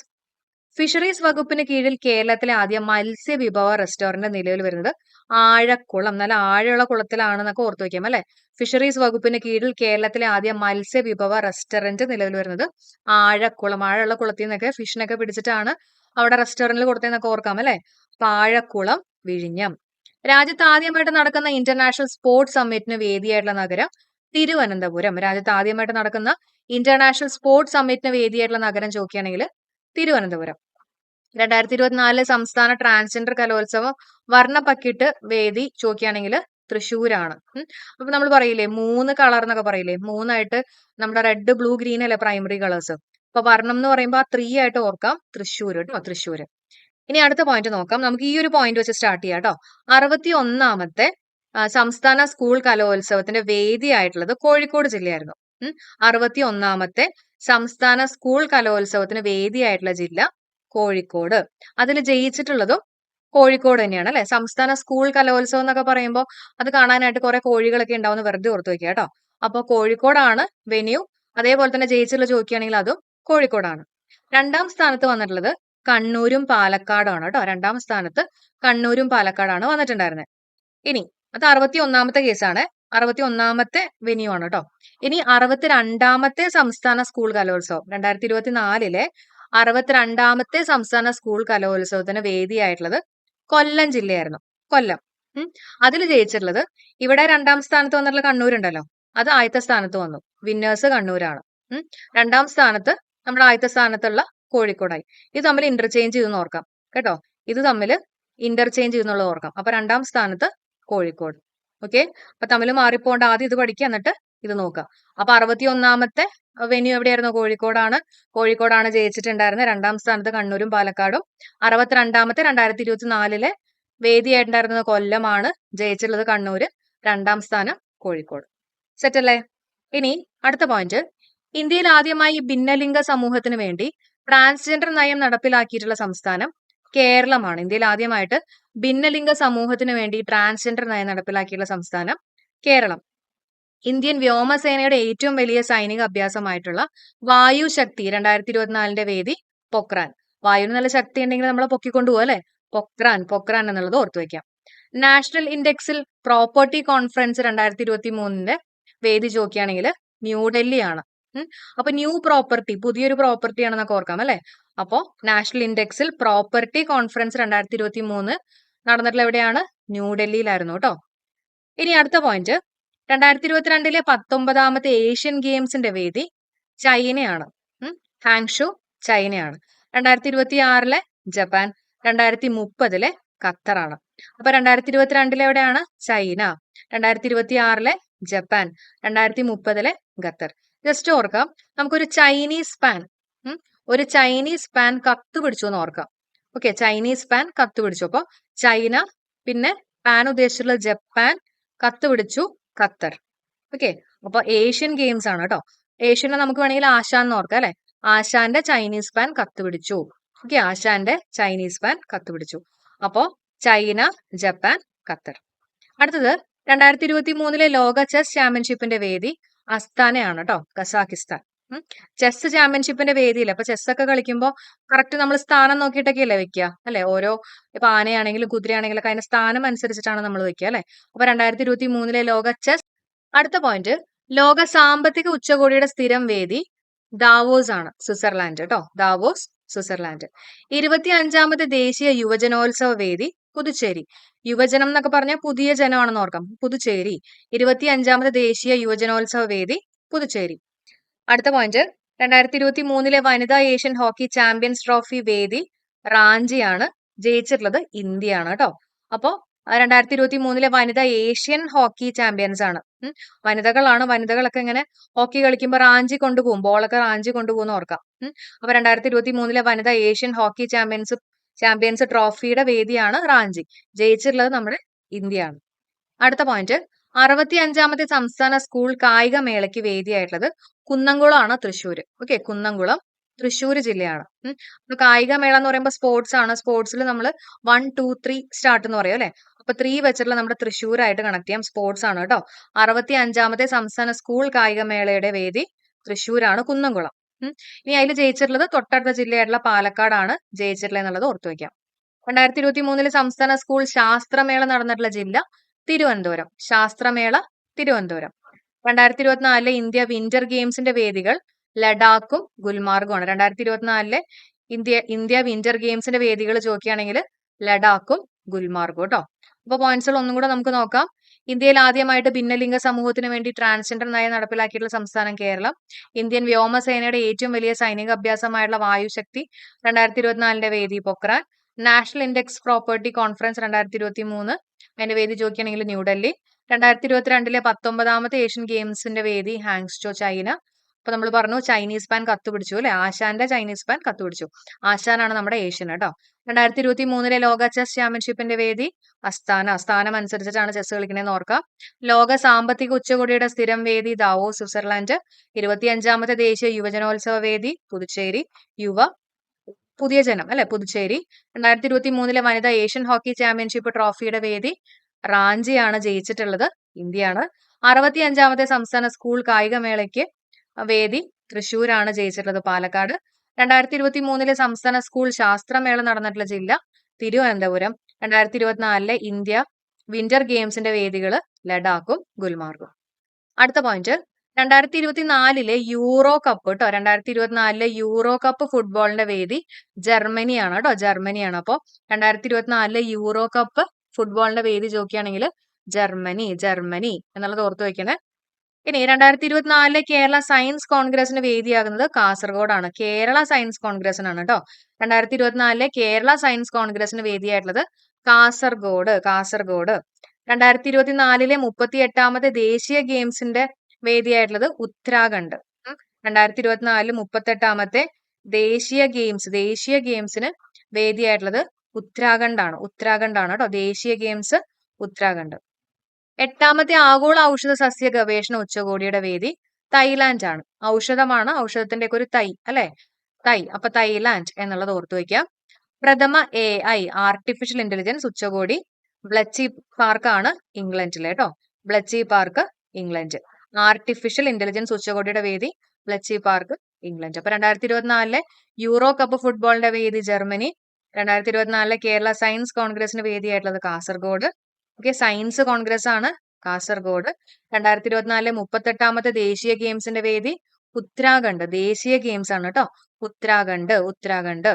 ഫിഷറീസ് വകുപ്പിന് കീഴിൽ കേരളത്തിലെ ആദ്യ മത്സ്യവിഭവ റെസ്റ്റോറന്റ് നിലവിൽ വരുന്നത് ആഴക്കുളം. നല്ല ആഴമുള്ള കുളത്തിലാണെന്നൊക്കെ ഓർത്തു വയ്ക്കാം അല്ലെ. ഫിഷറീസ് വകുപ്പിന് കീഴിൽ കേരളത്തിലെ ആദ്യ മത്സ്യവിഭവ റെസ്റ്റോറന്റ് നിലവിൽ വരുന്നത് ആഴക്കുളം. ആഴമുള്ള കുളത്തിൽ നിന്നൊക്കെ ഫിഷിനൊക്കെ പിടിച്ചിട്ടാണ് അവിടെ റെസ്റ്റോറന്റിൽ കൊടുത്തതെന്നൊക്കെ ഓർക്കാം അല്ലെ. അപ്പൊ ആഴക്കുളം, വിഴിഞ്ഞം. രാജ്യത്ത് ആദ്യമായിട്ട് നടക്കുന്ന ഇന്റർനാഷണൽ സ്പോർട്സ് സമ്മിറ്റിന് വേദിയായിട്ടുള്ള നഗരം തിരുവനന്തപുരം. രാജ്യത്ത് ആദ്യമായിട്ട് നടക്കുന്ന ഇന്റർനാഷണൽ സ്പോർട്സ് സമ്മിറ്റിന് വേദിയായിട്ടുള്ള നഗരം ചോദിക്കുകയാണെങ്കിൽ തിരുവനന്തപുരം. 2024 സംസ്ഥാന ട്രാൻസ്ജെൻഡർ കലോത്സവം വർണ്ണപ്പക്കിട്ട് വേദി ചോദിക്കുകയാണെങ്കിൽ തൃശ്ശൂരാണ്. അപ്പൊ നമ്മൾ പറയില്ലേ 3 കളർ എന്നൊക്കെ പറയില്ലേ, 3ആയിട്ട് നമ്മുടെ റെഡ്, ബ്ലൂ, ഗ്രീൻ അല്ലെ പ്രൈമറി കളേഴ്സ്. അപ്പൊ വർണ്ണം എന്ന് പറയുമ്പോൾ ആ 3 ആയിട്ട് ഓർക്കാം, തൃശ്ശൂർ കേട്ടോ, തൃശ്ശൂര്. ഇനി അടുത്ത പോയിന്റ് നോക്കാം. നമുക്ക് ഈ ഒരു പോയിന്റ് വെച്ച് സ്റ്റാർട്ട് ചെയ്യാം കേട്ടോ. 61ാമത്തെ സംസ്ഥാന സ്കൂൾ കലോത്സവത്തിന്റെ വേദിയായിട്ടുള്ളത് കോഴിക്കോട് ജില്ലയായിരുന്നു. 61ാമത്തെ സംസ്ഥാന സ്കൂൾ കലോത്സവത്തിന് വേദിയായിട്ടുള്ള ജില്ല കോഴിക്കോട്. അതിൽ ജയിച്ചിട്ടുള്ളതും കോഴിക്കോട് തന്നെയാണ് അല്ലെ. സംസ്ഥാന സ്കൂൾ കലോത്സവം എന്നൊക്കെ പറയുമ്പോൾ അത് കാണാനായിട്ട് കുറെ കോഴികളൊക്കെ ഉണ്ടാവുന്ന വെറുതെ ഓർത്ത് വെക്കുക കേട്ടോ. അപ്പൊ കോഴിക്കോടാണ് വെന്യൂ. അതേപോലെ തന്നെ ജയിച്ചിട്ടുള്ള ചോദിക്കുകയാണെങ്കിൽ അതും കോഴിക്കോടാണ്. 2ാം സ്ഥാനത്ത് വന്നിട്ടുള്ളത് കണ്ണൂരും പാലക്കാടാണ് കേട്ടോ. 2ാം സ്ഥാനത്ത് കണ്ണൂരും പാലക്കാടാണ് വന്നിട്ടുണ്ടായിരുന്നത്. ഇനി അത് 61ാമത്തെ കേസാണ്, 61ാമത്തെ വെന്യൂ ആണ് കേട്ടോ. ഇനി 62ാമത്തെ സംസ്ഥാന സ്കൂൾ കലോത്സവം 2024 62ാമത്തെ സംസ്ഥാന സ്കൂൾ കലോത്സവത്തിന് വേദിയായിട്ടുള്ളത് കൊല്ലം ജില്ലയായിരുന്നു. കൊല്ലം. അതിൽ ജയിച്ചിട്ടുള്ളത്, ഇവിടെ 2ാം സ്ഥാനത്ത് വന്നിട്ടുള്ള കണ്ണൂരുണ്ടല്ലോ, അത് ആദ്യത്തെ സ്ഥാനത്ത് വന്നു. വിന്നേഴ്സ് കണ്ണൂരാണ്. 2ാം സ്ഥാനത്ത് നമ്മുടെ ആദ്യത്തെ സ്ഥാനത്തുള്ള കോഴിക്കോടായി. ഇത് തമ്മിൽ ഇന്റർചേഞ്ച് ചെയ്തെന്ന് ഓർക്കാം കേട്ടോ. ഇത് തമ്മിൽ ഇന്റർചേഞ്ച് ചെയ്യുന്നുള്ളത് ഓർക്കാം. അപ്പൊ 2ാം സ്ഥാനത്ത് കോഴിക്കോട്. ഓക്കെ, അപ്പൊ തമ്മിൽ മാറിപ്പോണ്ട് ആദ്യം ഇത് പഠിക്കുക, എന്നിട്ട് ഇത് നോക്കാം. അപ്പൊ 61ാമത്തെ വെന്യൂ എവിടെയായിരുന്നു? കോഴിക്കോടാണ്. കോഴിക്കോടാണ് ജയിച്ചിട്ടുണ്ടായിരുന്നത്. 2ാം സ്ഥാനത്ത് കണ്ണൂരും പാലക്കാടും. 62ാമത്തെ 2024 വേദിയായിട്ടുണ്ടായിരുന്നത് കൊല്ലമാണ്. ജയിച്ചിട്ടുള്ളത് കണ്ണൂര്. 2ാം സ്ഥാനം കോഴിക്കോട്. സെറ്റ് അല്ലേ? ഇനി അടുത്ത പോയിന്റ്, ഇന്ത്യയിൽ ആദ്യമായി ഭിന്നലിംഗ സമൂഹത്തിന് വേണ്ടി ട്രാൻസ്ജെൻഡർ നയം നടപ്പിലാക്കിയിട്ടുള്ള സംസ്ഥാനം കേരളമാണ്. ഇന്ത്യയിൽ ആദ്യമായിട്ട് ഭിന്നലിംഗ സമൂഹത്തിന് വേണ്ടി ട്രാൻസ്ജെൻഡർ നയം നടപ്പിലാക്കിയിട്ടുള്ള സംസ്ഥാനം കേരളം. ഇന്ത്യൻ വ്യോമസേനയുടെ ഏറ്റവും വലിയ സൈനിക അഭ്യാസമായിട്ടുള്ള വായു ശക്തി 2024 വേദി പൊക്രാൻ. വായുവിന് നല്ല ശക്തി ഉണ്ടെങ്കിൽ നമ്മളെ പൊക്കിക്കൊണ്ടുപോകും അല്ലെ. പൊക്രാൻ എന്നുള്ളത് ഓർത്തു വെക്കാം. നാഷണൽ ഇൻഡെക്സിൽ പ്രോപ്പർട്ടി കോൺഫറൻസ് 2023 വേദി ചോദിക്കുകയാണെങ്കിൽ ന്യൂഡൽഹിയാണ്. അപ്പൊ ന്യൂ പ്രോപ്പർട്ടി, പുതിയൊരു പ്രോപ്പർട്ടി ആണെന്നൊക്കെ ഓർക്കാം അല്ലെ. അപ്പോ നാഷണൽ ഇൻഡെക്സിൽ പ്രോപ്പർട്ടി കോൺഫറൻസ് 2023 നടന്നിട്ടുള്ള എവിടെയാണ്? ന്യൂഡൽഹിയിലായിരുന്നു കേട്ടോ. ഇനി അടുത്ത പോയിന്റ്, 2022 19ാമത്തെ ഏഷ്യൻ ഗെയിംസിന്റെ വേദി ചൈനയാണ്. ഹാങ്ഷു ചൈനയാണ്. 2026 ജപ്പാൻ, 2030 ഖത്തറാണ്. അപ്പൊ 2022 എവിടെയാണ്? ചൈന. 2026 Japan, 2030 Qatar. ജസ്റ്റ് ഓർക്കാം, നമുക്കൊരു ചൈനീസ് പാൻ, ഒരു ചൈനീസ് പാൻ കത്ത് പിടിച്ചു എന്ന് ഓർക്കാം. ഓക്കെ, ചൈനീസ് പാൻ കത്ത് പിടിച്ചു. അപ്പൊ ചൈന, പിന്നെ പാൻ ഉദ്ദേശിച്ചുള്ള ജപ്പാൻ, കത്ത് പിടിച്ചു ഖത്തർ. ഓക്കെ, അപ്പൊ ഏഷ്യൻ ഗെയിംസ് ആണ് കേട്ടോ. ഏഷ്യനെ നമുക്ക് വേണമെങ്കിൽ ആശാൻ എന്ന് ഓർക്കാം അല്ലെ. ആശാന്റെ ചൈനീസ് പാൻ കത്ത് പിടിച്ചു. ഓക്കെ, ആശാന്റെ ചൈനീസ് പാൻ കത്തുപിടിച്ചു. അപ്പോ ചൈന, ജപ്പാൻ, ഖത്തർ. അടുത്തത് 2023 ലോക ചെസ് ചാമ്പ്യൻഷിപ്പിന്റെ വേദി അസ്താനയാണ് കേട്ടോ, കസാക്കിസ്ഥാൻ. ചെസ് ചാമ്പ്യൻഷിപ്പിന്റെ വേദിയിൽ അപ്പൊ ചെസ് ഒക്കെ കളിക്കുമ്പോൾ കറക്റ്റ് നമ്മൾ സ്ഥാനം നോക്കിയിട്ടൊക്കെ അല്ലേ വെക്കുക, അല്ലെ? ഓരോ ഇപ്പൊ ആനയാണെങ്കിലും കുതിരയാണെങ്കിലും ഒക്കെ അതിന്റെ സ്ഥാനം അനുസരിച്ചിട്ടാണ് നമ്മൾ വെക്കുക, അല്ലെ? അപ്പൊ 2023 ലോക ചെസ്. അടുത്ത പോയിന്റ്, ലോക സാമ്പത്തിക ഉച്ചകോടിയുടെ സ്ഥിരം വേദി ദാവോസ് ആണ്, സ്വിറ്റ്സർലാൻഡ് കേട്ടോ, ദാവോസ്, സ്വിറ്റ്സർലാൻഡ്. 25ാമത് ദേശീയ യുവജനോത്സവ വേദി പുതുച്ചേരി. യുവജനം എന്നൊക്കെ പറഞ്ഞാൽ പുതിയ ജനമാണെന്ന് ഓർക്കാം, പുതുച്ചേരി. 25ാമത് ദേശീയ യുവജനോത്സവ വേദി പുതുച്ചേരി. അടുത്ത പോയിന്റ്, 2023 വനിതാ ഏഷ്യൻ ഹോക്കി ചാമ്പ്യൻസ് ട്രോഫി വേദി റാഞ്ചിയാണ്. ജയിച്ചിട്ടുള്ളത് ഇന്ത്യയാണ് കേട്ടോ. അപ്പോ 2023 വനിതാ ഏഷ്യൻ ഹോക്കി ചാമ്പ്യൻസ് ആണ്. വനിതകളാണ്. വനിതകളൊക്കെ ഇങ്ങനെ ഹോക്കി കളിക്കുമ്പോൾ റാഞ്ചി കൊണ്ടുപോകും, ബോളൊക്കെ റാഞ്ചി കൊണ്ടുപോകുന്ന ഓർക്കാം. അപ്പൊ 2023 വനിതാ ഏഷ്യൻ ഹോക്കി ചാമ്പ്യൻസ് ട്രോഫിയുടെ വേദിയാണ് റാഞ്ചി. ജയിച്ചിട്ടുള്ളത് നമ്മുടെ ഇന്ത്യയാണ്. അടുത്ത പോയിന്റ്, 65ാമത്തെ സംസ്ഥാന സ്കൂൾ കായിക മേളയ്ക്ക് വേദിയായിട്ടുള്ളത് കുന്നംകുളമാണ്, തൃശ്ശൂര്. ഓക്കെ, കുന്നംകുളം തൃശ്ശൂര് ജില്ലയാണ്. അപ്പൊ കായിക മേള എന്ന് പറയുമ്പോൾ സ്പോർട്സ് ആണ്. സ്പോർട്സിൽ നമ്മൾ 1, 2, 3 സ്റ്റാർട്ട് എന്ന് പറയും, അല്ലെ? അപ്പൊ 3 വെച്ചിട്ടുള്ള നമ്മുടെ തൃശ്ശൂരായിട്ട് കണക്ട് ചെയ്യാം. സ്പോർട്സ് ആണ് കേട്ടോ. 65ാമത്തെ സംസ്ഥാന സ്കൂൾ കായിക മേളയുടെ വേദി തൃശ്ശൂരാണ്, കുന്നംകുളം. ഇനി അതിൽ ജയിച്ചിട്ടുള്ളത് തൊട്ടടുത്ത ജില്ലയായിട്ടുള്ള പാലക്കാടാണ് ജയിച്ചിട്ടുള്ളത് എന്നുള്ളത് ഓർത്തു വയ്ക്കാം. 2023 സംസ്ഥാന സ്കൂൾ ശാസ്ത്രമേള നടന്നിട്ടുള്ള ജില്ല തിരുവനന്തപുരം. ശാസ്ത്രമേള തിരുവനന്തപുരം. 2024 ഇന്ത്യ വിന്റർ ഗെയിംസിന്റെ വേദികൾ ലഡാക്കും ഗുൽമാർഗുമാണ്. 2024 ഇന്ത്യ വിന്റർ ഗെയിംസിന്റെ വേദികൾ ചോദിക്കുകയാണെങ്കിൽ ലഡാക്കും ഗുൽമാർഗും കേട്ടോ. അപ്പൊ പോയിന്റ്സുകൾ ഒന്നും കൂടെ നമുക്ക് നോക്കാം. ഇന്ത്യയിൽ ആദ്യമായിട്ട് ഭിന്നലിംഗ സമൂഹത്തിന് വേണ്ടി ട്രാൻസ്ജെൻഡർ നയം നടപ്പിലാക്കിയിട്ടുള്ള സംസ്ഥാനം കേരളം. ഇന്ത്യൻ വ്യോമസേനയുടെ ഏറ്റവും വലിയ സൈനിക അഭ്യാസമായിട്ടുള്ള വായുശക്തി 2024 വേദി Pokhran. National index property conference 2023 അതിന്റെ വേദി ചോദിക്കുകയാണെങ്കിൽ ന്യൂഡൽഹി. 2022 19ാമത്തെ ഏഷ്യൻ ഗെയിംസിന്റെ വേദി ഹാങ്സ്റ്റോ, ചൈന. അപ്പൊ നമ്മൾ പറഞ്ഞു ചൈനീസ് പാൻ കത്തുപിടിച്ചു, അല്ലെ? ആശാന്റെ ചൈനീസ് പാൻ കത്തുപിടിച്ചു. ആശാനാണ് നമ്മുടെ ഏഷ്യൻ കേട്ടോ. 2023 ലോക ചെസ് ചാമ്പ്യൻഷിപ്പിന്റെ വേദി അസ്താന. സ്ഥാനം അനുസരിച്ചിട്ടാണ് ചെസ് കളിക്കണേന്ന് ഓർക്കാം. ലോക സാമ്പത്തിക ഉച്ചകോടിയുടെ സ്ഥിരം വേദി ദാവോസ്, സ്വിറ്റ്സർലാൻഡ്. 25ാമത്തെ ദേശീയ യുവജനോത്സവ വേദി പുതുച്ചേരി, പുതിയ ജനം, അല്ലെ? പുതുച്ചേരി. 2023 വനിതാ ഏഷ്യൻ ഹോക്കി ചാമ്പ്യൻഷിപ്പ് ട്രോഫിയുടെ വേദി റാഞ്ചിയാണ്. ജയിച്ചിട്ടുള്ളത് ഇന്ത്യയാണ്. 65ാമത്തെ സംസ്ഥാന സ്കൂൾ കായിക മേളയ്ക്ക് വേദി തൃശ്ശൂരാണ്. ജയിച്ചിട്ടുള്ളത് പാലക്കാട്. 2023 സംസ്ഥാന സ്കൂൾ ശാസ്ത്രമേള നടന്നിട്ടുള്ള ജില്ല തിരുവനന്തപുരം. 2024 ഇന്ത്യ വിന്റർ ഗെയിംസിന്റെ വേദികൾ ലഡാക്കും ഗുൽമാർഗും. അടുത്ത പോയിന്റ്, 2024 യൂറോ കപ്പ് കേട്ടോ. 2024 യൂറോ കപ്പ് ഫുട്ബോളിന്റെ വേദി ജർമ്മനിയാണ് കേട്ടോ, ജർമ്മനിയാണ്. അപ്പോ 2024 യൂറോ കപ്പ് ഫുട്ബോളിന്റെ വേദി ചോദിക്കുകയാണെങ്കിൽ ജർമ്മനി എന്നുള്ളത് ഓർത്തു വെക്കണേ. ഇനി 2024 കേരള സയൻസ് കോൺഗ്രസിന് വേദിയാകുന്നത് കാസർഗോഡാണ്. കേരള സയൻസ് കോൺഗ്രസിനാണ് കേട്ടോ. 2024 കേരള സയൻസ് കോൺഗ്രസിന് വേദിയായിട്ടുള്ളത് കാസർഗോഡ്. 2024 38ാമത്തെ ദേശീയ ഗെയിംസിന്റെ വേദിയായിട്ടുള്ളത് ഉത്തരാഖണ്ഡ്. 2024 38ാമത്തെ ദേശീയ ഗെയിംസിന് വേദിയായിട്ടുള്ളത് ഉത്തരാഖണ്ഡാണ് കേട്ടോ. ദേശീയ ഗെയിംസ് ഉത്തരാഖണ്ഡ്. 8ാമത്തെ ആഗോള ഔഷധ സസ്യ ഗവേഷണ ഉച്ചകോടിയുടെ വേദി തായ്ലാന്റ് ആണ്. ഔഷധമാണ്, ഔഷധത്തിന്റെ ഒക്കെ ഒരു തൈ, അല്ലെ? അപ്പൊ തായ്ലാന്റ് എന്നുള്ളത് ഓർത്തു വയ്ക്കാം. പ്രഥമ AI ആർട്ടിഫിഷ്യൽ ഇന്റലിജൻസ് ഉച്ചകോടി ബ്ലച്ചി പാർക്ക് ആണ്, ഇംഗ്ലണ്ടിലെ കേട്ടോ. ബ്ലച്ചി പാർക്ക്, ഇംഗ്ലണ്ട്. ആർട്ടിഫിഷ്യൽ ഇന്റലിജൻസ് ഉച്ചകോടിയുടെ വേദി ബ്ലച്ചി പാർക്ക്, ഇംഗ്ലണ്ട്. അപ്പൊ 2024 യൂറോ കപ്പ് ഫുട്ബോളിന്റെ വേദി ജർമ്മനി. 2024 കേരള സയൻസ് കോൺഗ്രസിന് വേദിയായിട്ടുള്ളത് കാസർഗോഡ്. ഓക്കെ, സയൻസ് കോൺഗ്രസ് ആണ് കാസർഗോഡ്. 2024 38ാമത്തെ ദേശീയ ഗെയിംസിന്റെ വേദി ഉത്തരാഖണ്ഡ്. ദേശീയ ഗെയിംസ് ആണ് കേട്ടോ, ഉത്തരാഖണ്ഡ്.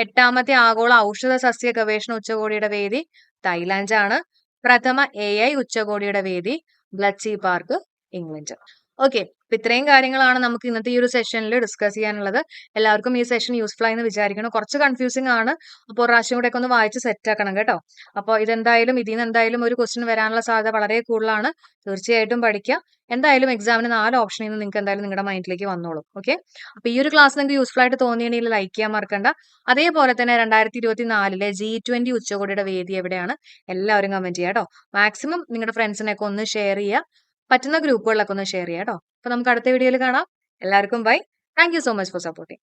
8ാമത്തെ ആഗോള ഔഷധ സസ്യ ഗവേഷണ ഉച്ചകോടിയുടെ വേദി തായ്ലാന്റ് ആണ്. പ്രഥമ AI ഉച്ചകോടിയുടെ വേദി ബ്ലച്ചി പാർക്ക്, ഇംഗ്ലണ്ട്. ഓക്കെ, അപ്പൊ ഇത്രയും കാര്യങ്ങളാണ് നമുക്ക് ഇന്നത്തെ ഈ ഒരു സെഷനിൽ ഡിസ്കസ് ചെയ്യാനുള്ളത്. എല്ലാവർക്കും ഈ സെഷൻ യൂസ്ഫുൾ ആയെന്ന് വിചാരിക്കണം. കുറച്ച് കൺഫ്യൂസിംഗ് ആണ്, അപ്പോൾ ഒരു പ്രാവശ്യം കൂടെ ഒക്കെ ഒന്ന് വായിച്ച് സെറ്റ് ആക്കണം കേട്ടോ. അപ്പോൾ ഇതിൽ നിന്ന് എന്തായാലും ഒരു ക്വസ്റ്റ്യൻ വരാനുള്ള സാധ്യത വളരെ കൂടുതലാണ്. തീർച്ചയായിട്ടും പഠിക്കുക. എന്തായാലും എക്സാമിന് 4 ഓപ്ഷനിൽ നിന്ന് നിങ്ങൾക്ക് എന്തായാലും നിങ്ങളുടെ മൈൻഡിലേക്ക് വന്നോളും. ഓക്കെ, അപ്പൊ ഈ ഒരു ക്ലാസ് നിങ്ങൾക്ക് യൂസ്ഫുൾ ആയിട്ട് തോന്നിയിട്ടുണ്ടെങ്കിൽ ലൈക്ക് ചെയ്യാൻ മറക്കണ്ട. അതേപോലെ തന്നെ 2024 G20 ഉച്ചകോടിയുടെ വേദി എവിടെയാണ് എല്ലാവരും കമന്റ് ചെയ്യുക കേട്ടോ. മാക്സിമം നിങ്ങളുടെ ഫ്രണ്ട്സിനൊക്കെ ഒന്ന് ഷെയർ ചെയ്യുക, പറ്റുന്ന ഗ്രൂപ്പുകളിലൊക്കെ ഒന്ന് ഷെയർ ചെയ്യാം കേട്ടോ. അപ്പൊ നമുക്ക് അടുത്ത വീഡിയോയിൽ കാണാം. എല്ലാവർക്കും bye. Thank you so much for supporting.